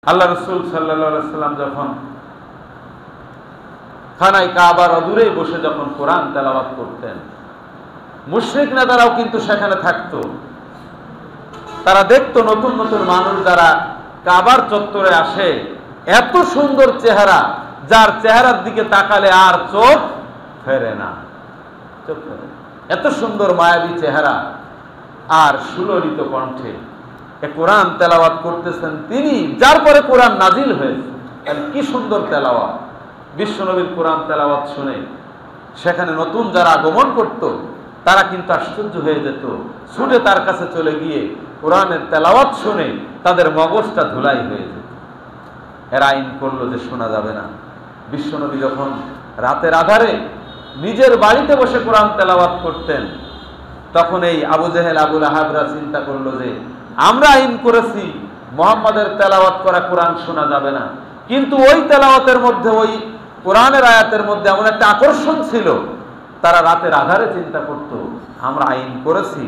আল্লাহ রাসূল সাল্লাল্লাহু আলাইহি ওয়াসাল্লাম যখন খানায় কাবার অদূরে বসে যখন কোরআন তেলাওয়াত করতেন, মুশরিক নেতারাও কিন্তু সেখানে থাকতো। তারা দেখতো নতুন নতুন মানুষ যারা কাবার চত্বরে আসে, এত সুন্দর চেহারা, যার চেহারার দিকে তাকালে আর চোখ ফেরে না, চোখ ফেরে, এত সুন্দর মায়াবী চেহারা আর সুললিত কণ্ঠে কোরআন তেলাওয়াত করতেছেন তিনি, যার পরে কোরআন নাজিল হয়েছে। কি সুন্দর তেলাওয়াত! বিশ্বনবীর কোরআন তেলাওয়াত শুনে সেখানে নতুন যারা আগমন করত, তারা কিন্তু আশ্চর্য হয়ে যেত, ছুটে তার কাছে চলে গিয়ে কোরআনের তেলাওয়াত শুনে তাদের মগজটা ধুলাই হয়ে যেত। এরা আইন করলো যে শোনা যাবে না। বিশ্বনবী যখন রাতের আধারে নিজের বাড়িতে বসে কোরআন তেলাওয়াত করতেন, তখন এই আবু জেহেল, আবু লাহাবরা চিন্তা করলো যে আমরা আইন করেছি মুহাম্মাদের তেলাওয়াত করা কোরআন শোনা যাবে না, কিন্তু ওই তেলাওয়াতের মধ্যে, ওই কোরআনের আয়াতের মধ্যে এমন একটা আকর্ষণ ছিল, তারা রাতের আধারে চিন্তা করত আমরা আইন করেছি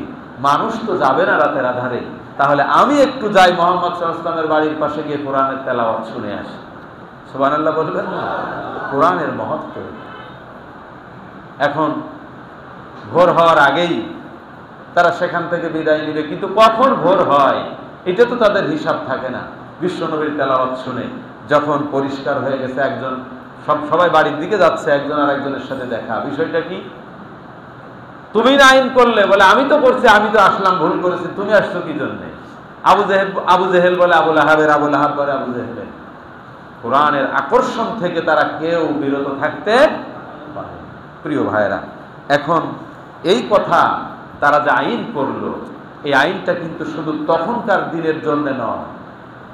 মানুষ তো যাবে না রাতের আধারে, তাহলে আমি একটু যাই মুহাম্মদ সাল্লাল্লাহু আলাইহি ওয়াসাল্লামের বাড়ির পাশে গিয়ে কোরআনের তেলাওয়াত শুনে আসি। সুবহানাল্লাহ বলবেন না? কোরআনের মহত্ব। এখন ভোর হওয়ার আগেই তারা সেখান থেকে বিদায় নিবে, কিন্তু কখন ভোর হয় এটা তো তাদের হিসাব থাকে না। বিশ্বনবীর তেলাওয়াত শুনে যখন পরিষ্কার হয়ে গেছে, একজন সবাই বাড়ির দিকে যাচ্ছে, একজন আর একজনের সাথে দেখা। বিষয়টা কি? তুমি না আইন করলে? বলে আমি তো করছি, আমি তো আসলাম, ভুল করেছি, তুমি আসছো কি জন্যে? আবু জেহেল বলে আবু লাহাবের, আবু লাহাব বলে আবু জেহেলের। কোরআনের আকর্ষণ থেকে তারা কেউ বিরত থাকতে পারে। প্রিয় ভাইরা, এখন এই কথা তারা যে আইন করলো, এই আইনটা কিন্তু শুধু তখনকার দিনের জন্য নয়,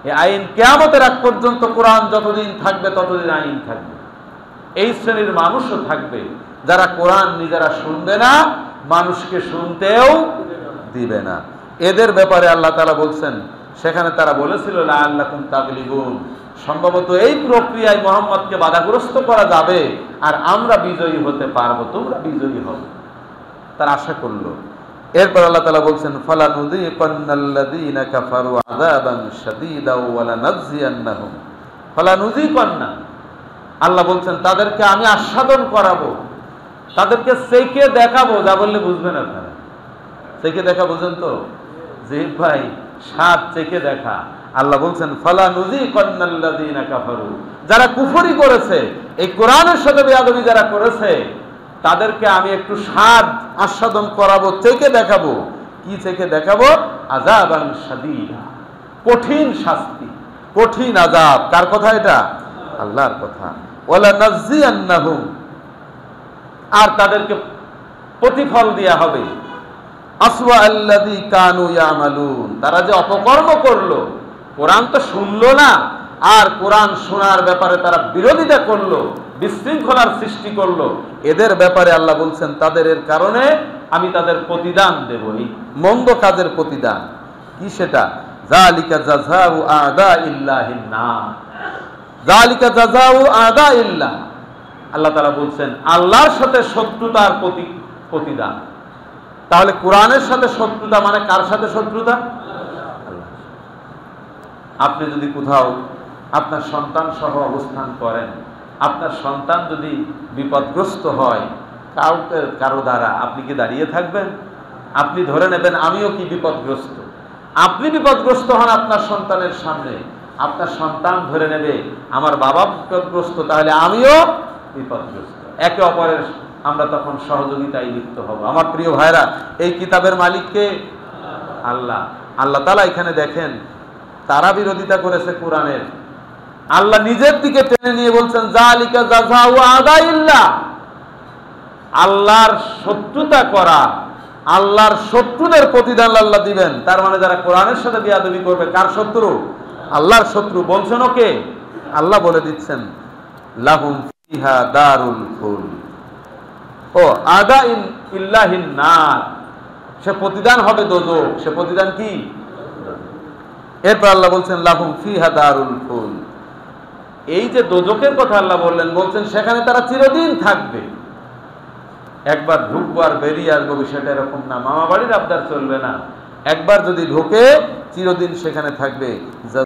এই আইন কিয়ামতের আগ পর্যন্ত, কোরআন যতদিন থাকবে ততদিন আইন থাকবে। এই শ্রেণীর মানুষও থাকবে যারা কোরআন নিজেরা শুনবে না, মানুষকে শুনতেও দিবে না। এদের ব্যাপারে আল্লাহ তাআলা বলছেন, সেখানে তারা বলেছিল লাআল্লাকুম তাগলিবুন, সম্ভবত এই প্রক্রিয়ায় মুহাম্মদকে বাধাগ্রস্ত করা যাবে আর আমরা বিজয়ী হতে পারবো, তোমরা বিজয়ী হবে, তারা আশা করলো। এরপর আল্লাহ তাআলা বলছেন ফালানুযিকান্নাল্লাযীনা কাফারু আযাবান শাদীদাও ওয়া লানাযিয়ান্নাহুম ফালানুযিকান্না। আল্লাহ বলছেন তাদেরকে আমি আস্বাদন করাবো, তাদেরকে চেখে দেখাবো। যা বললে বুঝবেন আপনারা, চেখে দেখা বুঝেন তো? যে ভাই স্বাদ চেখে দেখা। আল্লাহ বলছেন ফালানুযিকান্নাল্লাযীনা কাফারু, যারা কুফরি করেছে, এই কোরআনের সাথে বেয়াদবি যারা করেছে, তাদেরকে আমি একটু স্বাদ আস্বাদন করাবো, চেখে দেখাবো। কি চেখে দেখাবো? আযাবান শাদীদা, কঠিন শাস্তি, কঠিন আযাব। কার কথা এটা? আল্লাহর কথা। ওয়ালা নাযিয়ান্নাহুম, আর তাদেরকে প্রতিফল দেয়া হবে আসওয়া আল্লাযী কানু ইয়ামালুন, তারা যে অপকর্ম করলো, কোরআন তো শুনলো না, আর কোরআন শোনার ব্যাপারে তারা বিরোধিতা করলো, বিশৃঙ্খলার সৃষ্টি করলো, এদের ব্যাপারে আল্লাহ বলছেন তাদের এর কারণে আমি তাদের প্রতিদান দেব, এই মন্দ কাজের প্রতিদান। কি সেটা? যালিকা জাযাউ আদাইল্লাহিন নার, যালিকা জাযাউ আদাইল্লাহ। আল্লাহ তাআলা বলছেন আল্লাহর সাথে শত্রুতার প্রতিদান। তাহলে কোরআনের সাথে শত্রুতা মানে কার সাথে শত্রুতা? আল্লাহ। আপনি যদি কোথাও আপনার সন্তান সহ অবস্থান করেন, আপনার সন্তান যদি বিপদগ্রস্ত হয় কারো দ্বারা, আপনি কি দাঁড়িয়ে থাকবেন? আপনি ধরে নেবেন আমিও কি বিপদগ্রস্ত। আপনি বিপদগ্রস্ত হন আপনার সন্তানের সামনে, আপনার সন্তান ধরে নেবে আমার বাবা বিপদগ্রস্ত, তাহলে আমিও বিপদগ্রস্ত। একে অপরের আমরা তখন সহযোগিতায় লিপ্ত হব। আমার প্রিয় ভাইরা, এই কিতাবের মালিককে আল্লাহ। আল্লাহ তাআলা এখানে দেখেন, তারা বিরোধিতা করেছে কোরআনের, আল্লাহ নিজের দিকে টেনে নিয়ে বলছেন যালিকা জাযাউ আদাইল্লাহ, আল্লাহর শত্রুতা করা, আল্লাহর শত্রুদের প্রতিদান আল্লাহ দিবেন। তার মানে যারা কোরআনের সাথে বেয়াদবি করবে, কার শত্রু? আল্লাহর শত্রু। বলছেন ওকে? আল্লাহ বলে দিচ্ছেন লাহুম ফিহা দারুল খুলদ, ও আদাইন ইল্লাহিন নার, সে প্রতিদান হবে দোজখ। সে প্রতিদান কি? এরপর আল্লাহ বলছেন লাহুম ফিহা দারুল খুলদ, এই যে দোজখের কথা আল্লাহ বললেন, বলছেন সেখানে তারা চিরদিন থাকবে। একবার ঢুকবো আর বেরিয়ে আসবো, বিষয়টা এরকম না। মামা বাড়ির আবদার চলবে না, একবার যদি ঢোকে চিরদিন সেখানে থাকবে।